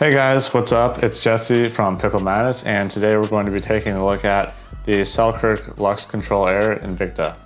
Hey guys, what's up? It's Jesse from Pickle Madness, and today we're going to be taking a look at the Selkirk LUXX Control Air Invikta.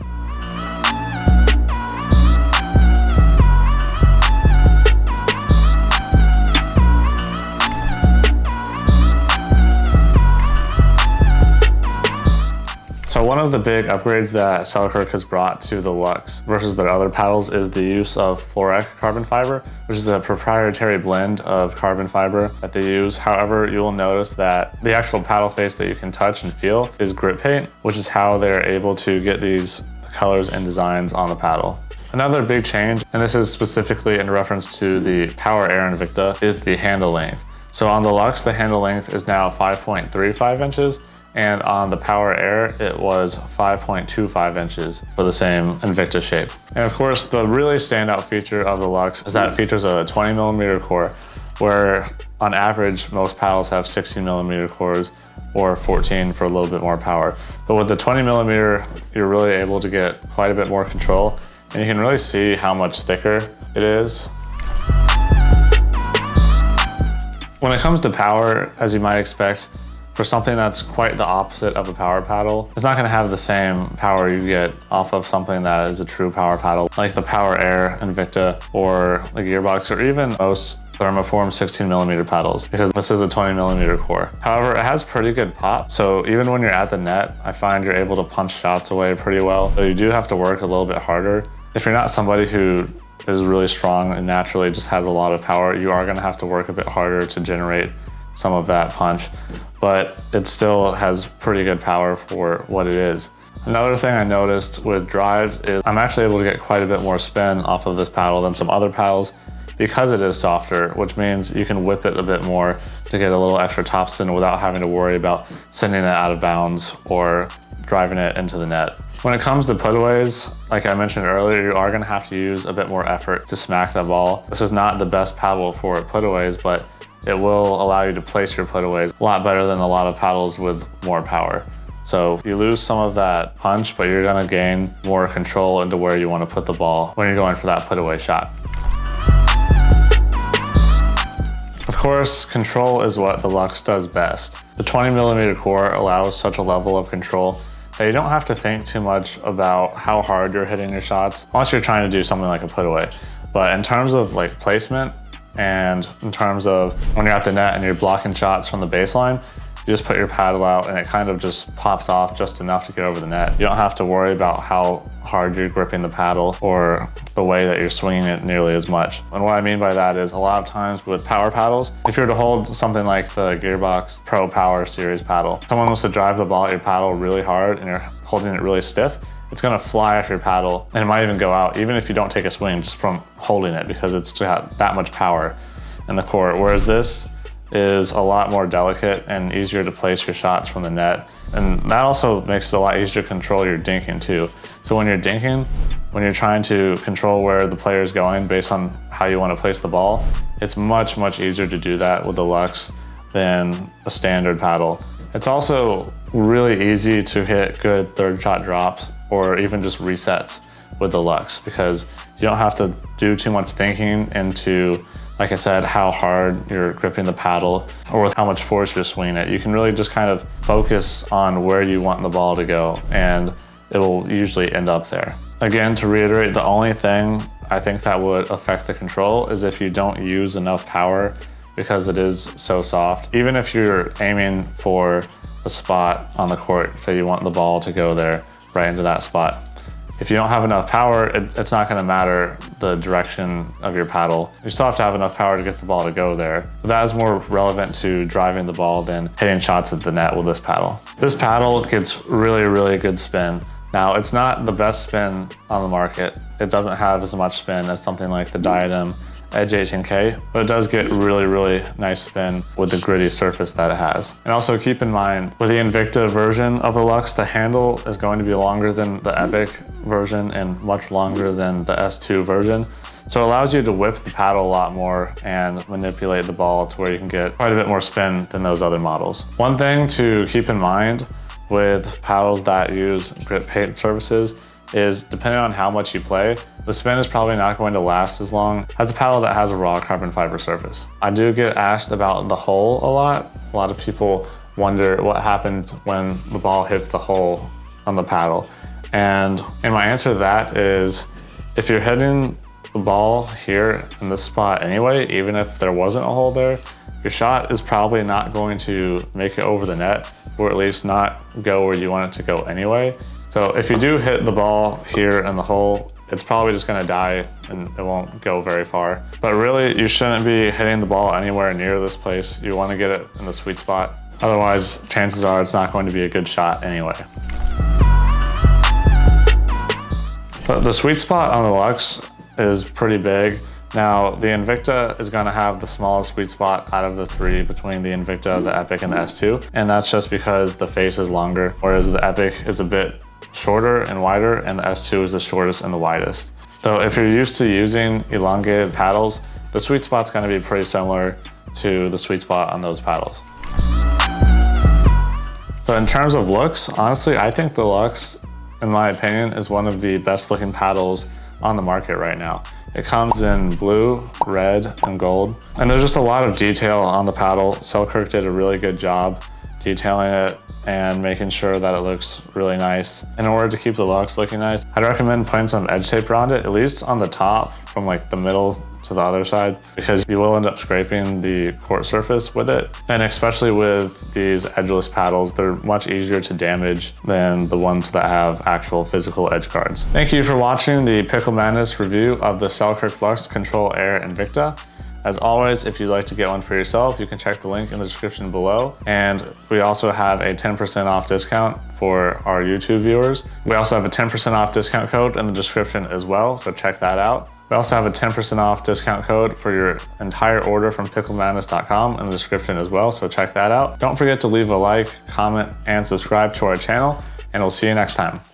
So one of the big upgrades that Selkirk has brought to the LUXX versus their other paddles is the use of FluorEC carbon fiber, which is a proprietary blend of carbon fiber that they use. However, you will notice that the actual paddle face that you can touch and feel is grip paint, which is how they're able to get these colors and designs on the paddle. Another big change, and this is specifically in reference to the Power Air Invikta, is the handle length. So on the LUXX, the handle length is now 5.35 inches, and on the Power Air, it was 5.25 inches for the same Invikta shape. And of course, the really standout feature of the LUXX is that it features a 20mm core, where on average, most paddles have 16mm cores or 14 for a little bit more power. But with the 20mm, you're really able to get quite a bit more control, and you can really see how much thicker it is. When it comes to power, as you might expect, for something that's quite the opposite of a power paddle, it's not gonna have the same power you get off of something that is a true power paddle, like the Power Air Invikta or the Gearbox, or even most thermoform 16mm paddles, because this is a 20mm core. However, it has pretty good pop, so even when you're at the net, I find you're able to punch shots away pretty well. So you do have to work a little bit harder. If you're not somebody who is really strong and naturally just has a lot of power, you are gonna have to work a bit harder to generate some of that punch, but it still has pretty good power for what it is. Another thing I noticed with drives is I'm actually able to get quite a bit more spin off of this paddle than some other paddles because it is softer, which means you can whip it a bit more to get a little extra topspin without having to worry about sending it out of bounds or driving it into the net. When it comes to putaways, like I mentioned earlier, you are gonna have to use a bit more effort to smack the ball. This is not the best paddle for putaways, but it will allow you to place your putaways a lot better than a lot of paddles with more power. So you lose some of that punch, but you're gonna gain more control into where you wanna put the ball when you're going for that putaway shot. Of course, control is what the LUXX does best. The 20mm core allows such a level of control that you don't have to think too much about how hard you're hitting your shots, unless you're trying to do something like a putaway. But in terms of like placement, and in terms of when you're at the net and you're blocking shots from the baseline, you just put your paddle out and it kind of just pops off just enough to get over the net. You don't have to worry about how hard you're gripping the paddle or the way that you're swinging it nearly as much. And what I mean by that is a lot of times with power paddles, if you were to hold something like the Gearbox Pro Power Series paddle, someone wants to drive the ball at your paddle really hard and you're holding it really stiff, it's gonna fly off your paddle and it might even go out, even if you don't take a swing just from holding it, because it's got that much power in the core. Whereas this is a lot more delicate and easier to place your shots from the net. And that also makes it a lot easier to control your dinking too. So when you're dinking, when you're trying to control where the player is going based on how you want to place the ball, it's much, much easier to do that with the LUXX than a standard paddle. It's also really easy to hit good third shot drops or even just resets with the LUXX, because you don't have to do too much thinking into, like I said, how hard you're gripping the paddle or with how much force you're swinging it. You can really just kind of focus on where you want the ball to go, and it will usually end up there. Again, to reiterate, the only thing I think that would affect the control is if you don't use enough power, because it is so soft. Even if you're aiming for a spot on the court, say you want the ball to go there, right into that spot. If you don't have enough power, it's not gonna matter the direction of your paddle. You still have to have enough power to get the ball to go there. But that is more relevant to driving the ball than hitting shots at the net with this paddle. This paddle gets really, really good spin. Now, it's not the best spin on the market. It doesn't have as much spin as something like the Diadem Edge 18K, but it does get really, really nice spin with the gritty surface that it has. And also keep in mind, with the Invikta version of the LUXX, the handle is going to be longer than the Epic version and much longer than the S2 version. So it allows you to whip the paddle a lot more and manipulate the ball to where you can get quite a bit more spin than those other models. One thing to keep in mind with paddles that use grip paint surfaces is depending on how much you play, the spin is probably not going to last as long as a paddle that has a raw carbon fiber surface. I do get asked about the hole a lot. A lot of people wonder what happens when the ball hits the hole on the paddle. And my answer to that is, if you're hitting the ball here in this spot anyway, even if there wasn't a hole there, your shot is probably not going to make it over the net, or at least not go where you want it to go anyway. So if you do hit the ball here in the hole, it's probably just gonna die and it won't go very far. But really, you shouldn't be hitting the ball anywhere near this place. You wanna get it in the sweet spot. Otherwise, chances are it's not going to be a good shot anyway. But the sweet spot on the Lux is pretty big. Now, the Invikta is gonna have the smallest sweet spot out of the three between the Invikta, the Epic, and the S2. And that's just because the face is longer, whereas the Epic is a bit shorter and wider, and the S2 is the shortest and the widest. So if you're used to using elongated paddles, the sweet spot's gonna be pretty similar to the sweet spot on those paddles. So in terms of looks, honestly, I think the Lux, in my opinion, is one of the best looking paddles on the market right now. It comes in blue, red, and gold. And there's just a lot of detail on the paddle. Selkirk did a really good job detailing it and making sure that it looks really nice. In order to keep the Lux looking nice, I'd recommend putting some edge tape around it, at least on the top from like the middle to the other side, because you will end up scraping the court surface with it. And especially with these edgeless paddles, they're much easier to damage than the ones that have actual physical edge guards. Thank you for watching the Pickle Madness review of the Selkirk LUXX Control Air Invikta. As always, if you'd like to get one for yourself, you can check the link in the description below. And we also have a 10% off discount for our YouTube viewers. We also have a 10% off discount code in the description as well, so check that out. We also have a 10% off discount code for your entire order from picklemadness.com in the description as well, so check that out. Don't forget to leave a like, comment, and subscribe to our channel, and we'll see you next time.